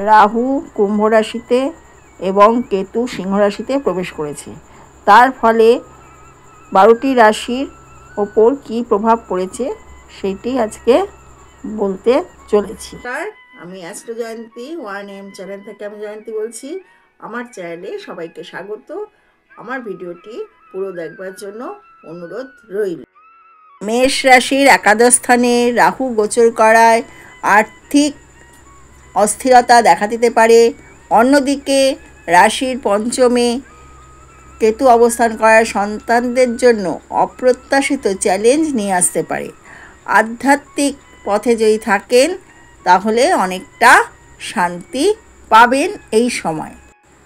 রাহু কুম্ভ রাশিতে এবং কেতু সিংহ রাশিতে প্রবেশ করেছে। তার ফলে 12টি রাশির ওপর কী প্রভাব পড়েছে সেটি আজকে বলতে চলেছি। আমি অ্যাস্ট্রো জয়ন্তী 1M চ্যানেল থেকে আমি জয়ন্তী বলছি। আমার চ্যানেলে সবাইকে স্বাগত। আমার ভিডিওটি পুরো দেখবার জন্য অনুরোধ রইল। মেষ রাশির একাদশ স্থানে রাহু গোচর করায় আর্থিক অস্থিরতা দেখা দিতে পারে। অন্যদিকে রাশির পঞ্চমে কেতু অবস্থান করার সন্তানদের জন্য অপ্রত্যাশিত চ্যালেঞ্জ নিয়ে আসতে পারে। আধ্যাত্মিক পথে যদি থাকেন তাহলে অনেকটা শান্তি পাবেন এই সময়।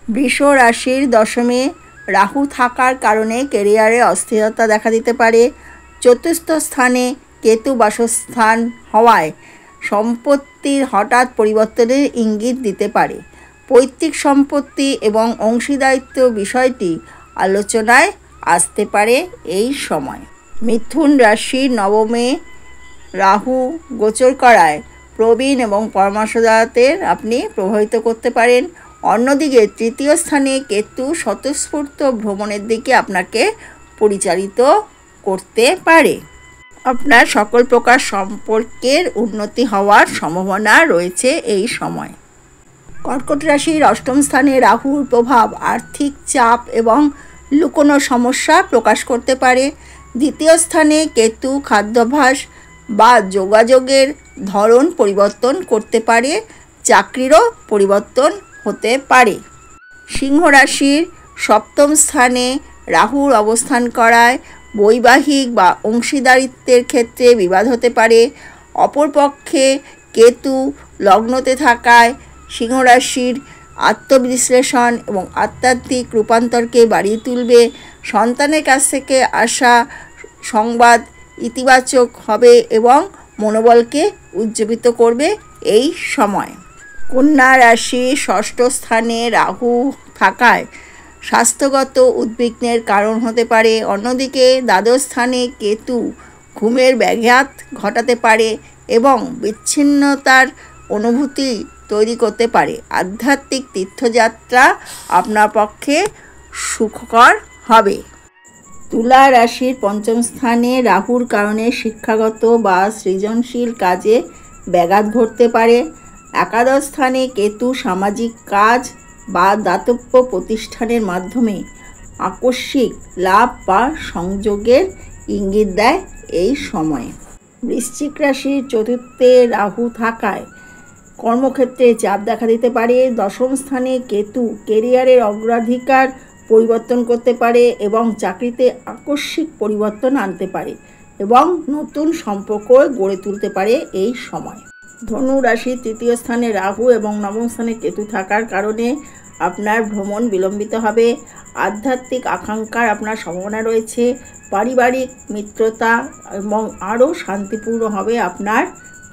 বৃষ রাশির দশমে রাহু থাকার কারণে ক্যারিয়ারে অস্থিরতা দেখা দিতে পারে। চতুর্থ স্থানে কেতু বাসস্থান হওয়ায় সম্পত্তির হঠাৎ পরিবর্তনের ইঙ্গিত দিতে পারে। পৈতৃক সম্পত্তি এবং অংশীদারিত্ব বিষয়টি আলোচনায় আসতে পারে এই সময়। মিথুন রাশির নবমে রাহু গোচর করায় প্রবীণ এবং পরামর্শদাতাদের আপনি প্রভাবিত করতে পারেন। অন্যদিকে তৃতীয় স্থানে কেতু স্বতঃস্ফূর্ত ভ্রমণের দিকে আপনাকে পরিচালিত করতে পারে। আপনার সকল প্রকার সম্পর্কের উন্নতি হওয়ার সম্ভাবনা রয়েছে এই সময়। কর্কট রাশির অষ্টম স্থানে রাহুর প্রভাব আর্থিক চাপ এবং লুকোনো সমস্যা প্রকাশ করতে পারে। দ্বিতীয় স্থানে কেতু খাদ্যাভ্যাস বা যোগাযোগের ধরন পরিবর্তন করতে পারে, চাকরিরও পরিবর্তন হতে পারে। সিংহ রাশির সপ্তম স্থানে রাহুর অবস্থান করায় বৈবাহিক বা অংশীদারিত্বের ক্ষেত্রে বিবাদ হতে পারে। অপরপক্ষে কেতু লগ্নতে থাকায় সিংহ রাশির আত্মবিশ্লেষণ এবং আধ্যাত্মিক রূপান্তরকে বাড়িয়ে তুলবে। সন্তানের কাছ থেকে আসা সংবাদ ইতিবাচক হবে এবং মনোবলকে উজ্জীবিত করবে এই সময়। কন্যা রাশি ষষ্ঠ স্থানে রাহু থাকায় স্বাস্থ্যগত উদ্বিগ্নের কারণ হতে পারে। অন্যদিকে দ্বাদশ স্থানে কেতু ঘুমের ব্যাঘাত ঘটাতে পারে এবং বিচ্ছিন্নতার অনুভূতি তৈরি করতে পারে। আধ্যাত্মিক তীর্থযাত্রা আপনার পক্ষে সুখকর হবে। তুলা রাশির পঞ্চম স্থানে রাহুর কারণে শিক্ষাগত বা সৃজনশীল কাজে ব্যাঘাত ঘটতে পারে। একাদশ স্থানে কেতু সামাজিক কাজ বা দাতব্য প্রতিষ্ঠানের মাধ্যমে আকস্মিক লাভ বা সংযোগের ইঙ্গিত দেয় এই সময়ে। বৃশ্চিক রাশির চতুর্থে রাহু থাকায় কর্মক্ষেত্রে চাপ দেখা দিতে পারে। দশম স্থানে কেতু কেরিয়ারের অগ্রাধিকার পরিবর্তন করতে পারে এবং চাকরিতে আকস্মিক পরিবর্তন আনতে পারে এবং নতুন সম্পর্ক গড়ে তুলতে পারে এই সময়। ধনু রাশির তৃতীয় স্থানে রাহু এবং নবম স্থানে কেতু থাকার কারণে আপনার ভ্রমণ বিলম্বিত হবে। আধ্যাত্মিক আকাঙ্ক্ষার আপনার সম্ভাবনা রয়েছে। পারিবারিক মিত্রতা এবং আরও শান্তিপূর্ণ হবে আপনার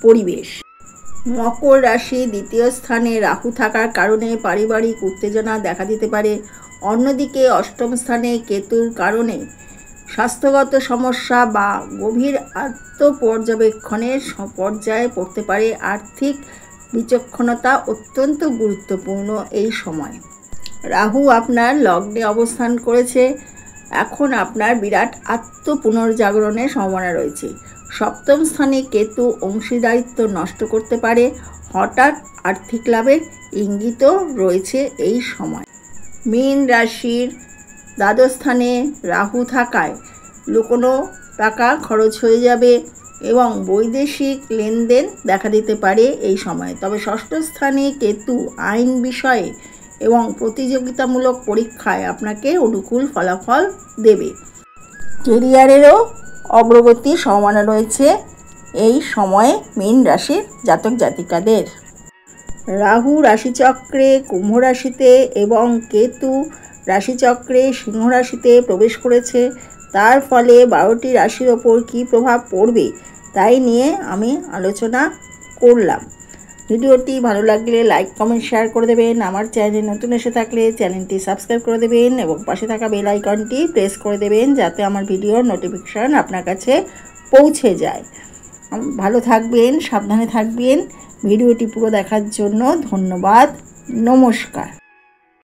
পরিবেশ। মকর রাশি দ্বিতীয় স্থানে রাহু থাকার কারণে পারিবারিক উত্তেজনা দেখা দিতে পারে। অন্যদিকে অষ্টম স্থানে কেতুর কারণে স্বাস্থ্যগত সমস্যা বা গভীর আত্মপর্যবেক্ষণের পর্যায়ে পড়তে পারে। আর্থিক বিচক্ষণতা অত্যন্ত গুরুত্বপূর্ণ এই সময়। রাহু আপনার লগ্নে অবস্থান করেছে। এখন আপনার বিরাট আত্মপুনর্জাগরণের সম্ভাবনা রয়েছে। সপ্তম স্থানে কেতু অংশীদারিত্ব নষ্ট করতে পারে। হঠাৎ আর্থিক লাভের ইঙ্গিতও রয়েছে এই সময়। মীন রাশির দ্বাদশ স্থানে রাহু থাকায় লুকোনো টাকা খরচ হয়ে যাবে এবং বৈদেশিক লেনদেন দেখা দিতে পারে এই সময়। তবে ষষ্ঠ স্থানে কেতু আইন বিষয়ে এবং প্রতিযোগিতামূলক পরীক্ষায় আপনাকে অনুকূল ফলাফল দেবে। কেরিয়ারেরও অগ্রগতির সম্ভাবনা রয়েছে এই সময়ে মীন রাশির জাতক জাতিকাদের। রাহু রাশিচক্রে কুম্ভ রাশিতে এবং কেতু রাশিচক্রে সিংহ রাশিতে প্রবেশ করেছে। তার ফলে 12টি রাশির ওপর কী প্রভাব পড়বে তাই নিয়ে আমি আলোচনা করলাম। ভিডিওটি ভালো লাগলে লাইক কমেন্ট শেয়ার করে দেবেন। আমার চ্যানেলে নতুন এসে থাকলে চ্যানেলটি সাবস্ক্রাইব করে দেবেন এবং পাশে থাকা বেল আইকনটি প্রেস করে দেবেন যাতে আমার ভিডিওর নোটিফিকেশান আপনার কাছে পৌঁছে যায়। ভালো থাকবেন, সাবধানে থাকবেন। ভিডিওটি পুরো দেখার জন্য ধন্যবাদ। নমস্কার।